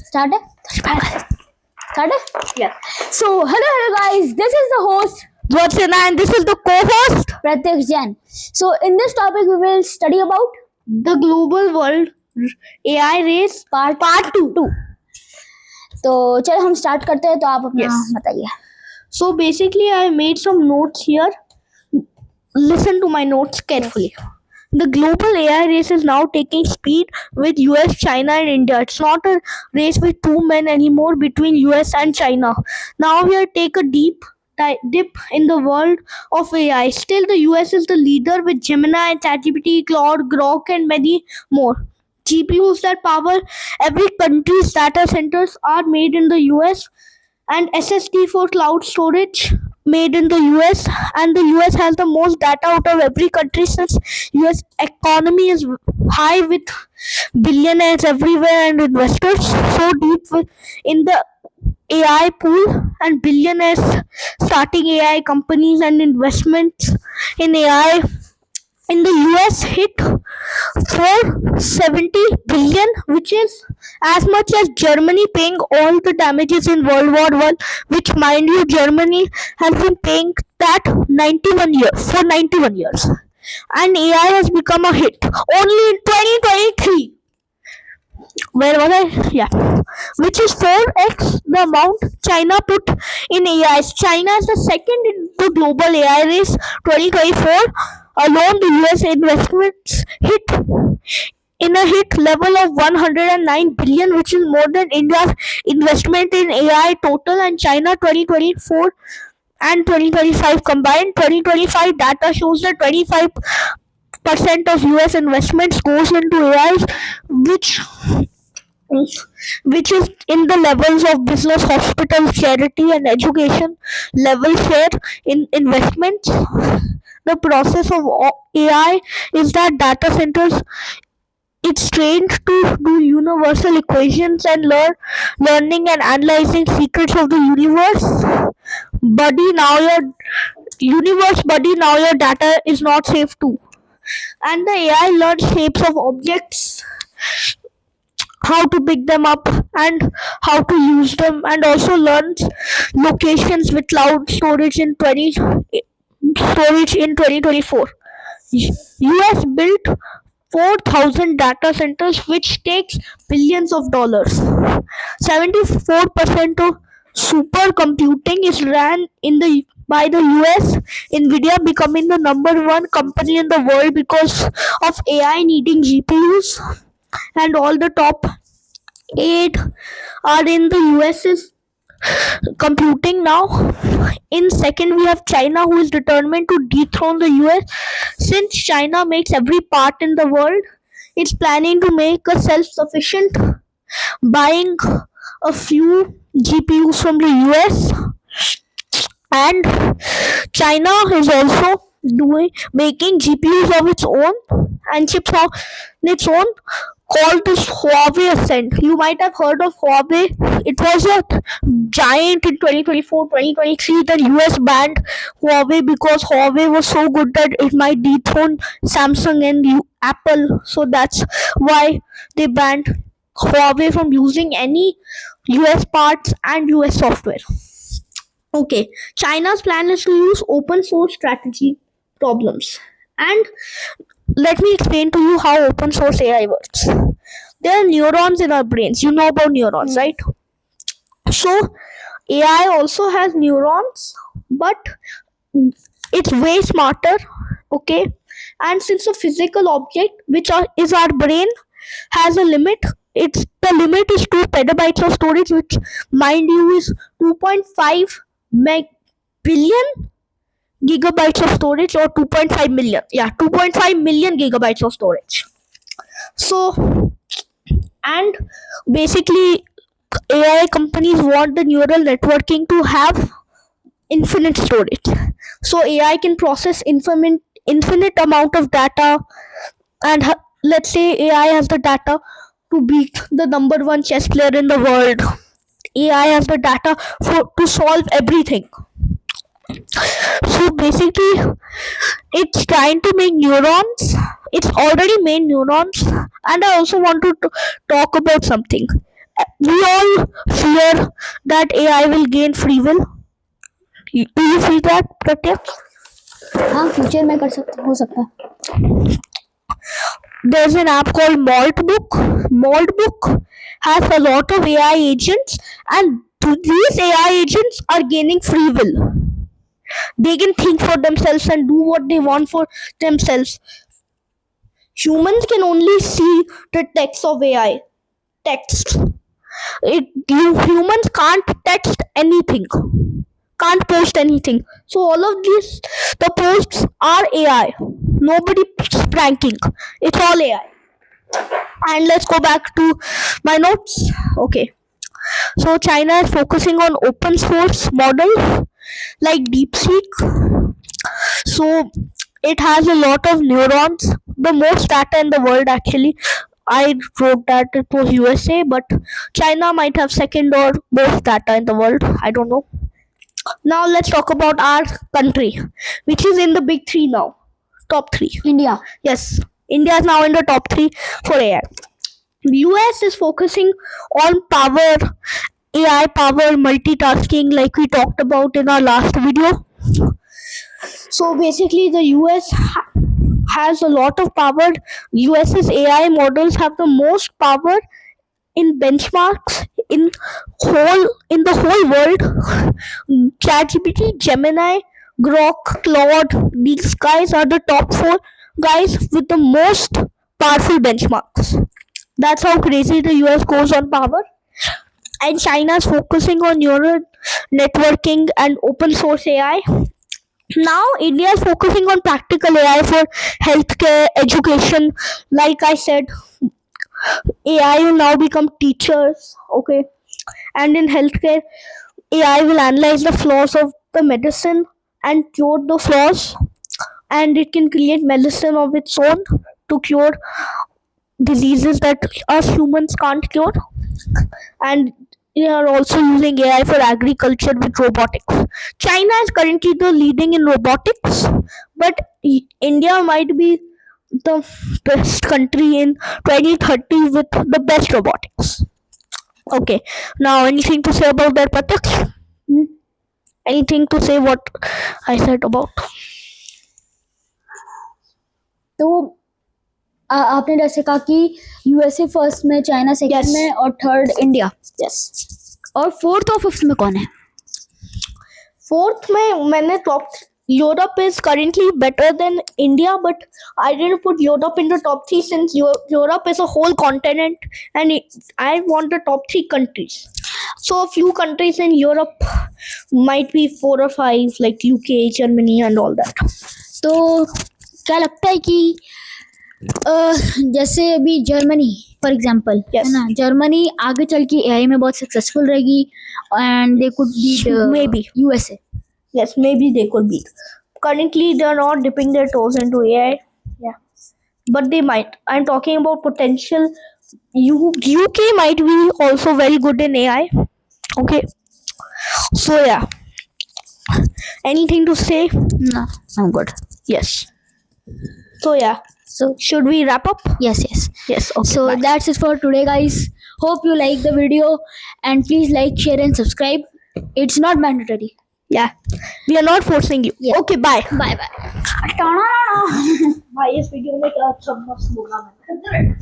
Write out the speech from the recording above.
Started? Started? Yeah. So, hello guys. This is the host Vatsana, and this is the co-host. Pratyaksh Jain. So, in this topic, we will study about The global world AI race part 2. तो चलो हम start करते हैं, तो आप अपना बताइए. So basically, I made some notes here. Listen to my notes carefully. The global AI race is now taking speed with US, China, and India. It's not a race with two men anymore between US and China. Now we take a dip in the world of AI. Still, the US is the leader with Gemini, ChatGPT, Claude, Grok, and many more. GPUs that power every country's data centers are made in the US, and SSD for cloud storage made in the US, and the US has the most data out of every country since US economy is high with billionaires everywhere and investors so deep in the AI pool, and billionaires starting AI companies and investments in AI in the US hit 470 billion, which is as much as Germany paying all the damages in World War I, which, mind you, Germany has been paying that 91 years for 91 years, and AI has become a hit only in 2023. Where was I? Yeah, which is 4x the amount China put in AI. China is the second in the global AI race 2024. Alone, the US investments hit in a hit level of 109 billion, which is more than India's investment in AI total, and China 2024 and 2025 combined. 2025 data shows that 25% of US investments goes into AI, which is in the levels of business, hospital, charity, and education level share in investments. The process of AI is that data centers, it's trained to do universal equations and learning and analyzing secrets of the universe. Buddy, now your data is not safe too. And the AI learns shapes of objects, how to pick them up and how to use them, and also learns locations with cloud storage in 2024. US built 4,000 data centers, which takes billions of dollars. 74% of supercomputing is ran by the US. Nvidia becoming the number one company in the world because of AI needing GPUs, and all the top 8 are in the US's computing now. In second, we have China, who is determined to dethrone the US. Since China makes every part in the world, it's planning to make us self-sufficient, buying a few GPUs from the US, and China is also making GPUs of its own and chips of its own, called this Huawei Ascent. You might have heard of Huawei. It was a giant in 2024-2023. The US banned Huawei because Huawei was so good that it might dethrone Samsung and Apple. So that's why they banned Huawei from using any US parts and US software. Okay, China's plan is to use open source strategy problems. And let me explain to you how open source AI works. There are neurons in our brains. You know about neurons, right? So AI also has neurons, but it's way smarter. Okay, and since a physical object, which is our brain, has a limit, the limit is 2 petabytes of storage, which, mind you, is 2.5 billion gigabytes of storage, or 2.5 million. Yeah, 2.5 million gigabytes of storage. So, and basically, AI companies want the neural networking to have infinite storage. So AI can process infinite amount of data, and let's say AI has the data to beat the number one chess player in the world. AI has the data to solve everything. So basically, it's trying to make neurons. It's already made neurons. And I also want to talk about something. We all fear that AI will gain free will. Do you feel that, Pratya? हाँ future में कर सकते हो सकता है. There's an app called Maltbook. Maltbook has a lot of AI agents, and these AI agents are gaining free will. They can think for themselves and do what they want for themselves. Humans can only see the text of AI. Text. Humans can't text anything. Can't post anything. So all of these, the posts are AI. Nobody's pranking. It's all AI. And let's go back to my notes. Okay. So China is focusing on open source models like DeepSeek. So it has a lot of neurons, the most data in the world actually. I wrote that it was USA, but China might have second or most data in the world. I don't know. Now let's talk about our country, which is in the big three now. Top three. India. Yes, India is now in the top three for AI. The US is focusing on power, AI power, multitasking, like we talked about in our last video. So basically, the US has a lot of power. US's AI models have the most power in benchmarks in the whole world. ChatGPT, Gemini, Grok, Claude, these guys are the top four guys with the most powerful benchmarks. That's how crazy the US goes on power. And China is focusing on neural networking and open source AI. Now India is focusing on practical AI for healthcare, education. Like I said, AI will now become teachers. Okay. And in healthcare, AI will analyze the flaws of the medicine and cure the flaws, and it can create medicine of its own to cure diseases that us humans can't cure. And they are also using AI for agriculture with robotics. China is currently the leading in robotics, but India might be the best country in 2030 with the best robotics. Okay, now anything to say about that, Pratyaksh? Hmm? Anything to say what I said about? तो आपने जैसे कहा कि USA first में, China second Yes. में और third India. Yes. और fourth और फिफ्थ में कौन है? Fourth में मैंने top. Europe is currently better than India, but I didn't put Europe in the top three since Europe is a whole continent, and I want the top three countries. So a few countries in Europe might be 4 or 5, like UK, Germany, and all that. तो क्या लगता है कि जैसे अभी Germany for example Yes. है ना, Germany आगे चल के एआई में बहुत सक्सेसफुल रहेगी and they could beat Maybe. USA. Yes, maybe they could be. Currently, they are not dipping their toes into AI. Yeah, but they might. I'm talking about potential. UK might be also very good in AI. Okay, so yeah. Anything to say? No, I'm good. Yes. So yeah. So Should we wrap up? yes. Yes. Okay. So bye. that's it for today, guys. Hope you like the video and please like, share, and subscribe. It's not mandatory. Yeah, we are not forcing you. Yeah. Okay. Bye. Bye bye. भाई इस video में क्या अच्छा मस्त बोला मैंने.